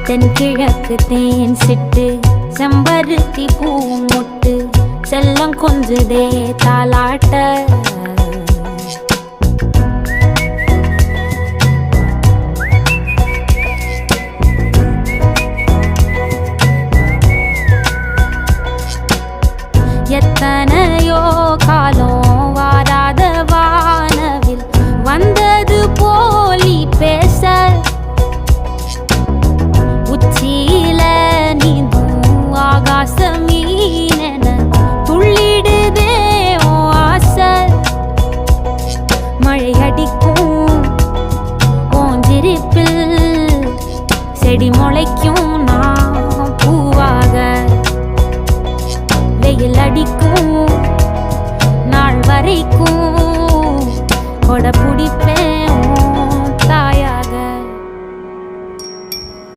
தென்கிழக்கு தேன் சிட்டு செம்பருத்தி பூ முட்டு செல்லம் கொஞ்சுதே தாலாட்ட எத்தனையோ காலம் வாராத வானவில் வந்தது போலி பேச உச்சியில நீந்தும் ஆகாச மீனென துள்ளிடுதே ஓ ஆசை மழை அடிக்கும் ஓஞ்சிருப்பில் செடி முளைக்கும் நான் பூவாக வெயில் அடிக்கும் நாள் வரைக்கும் கொடை பிடிப்பேன்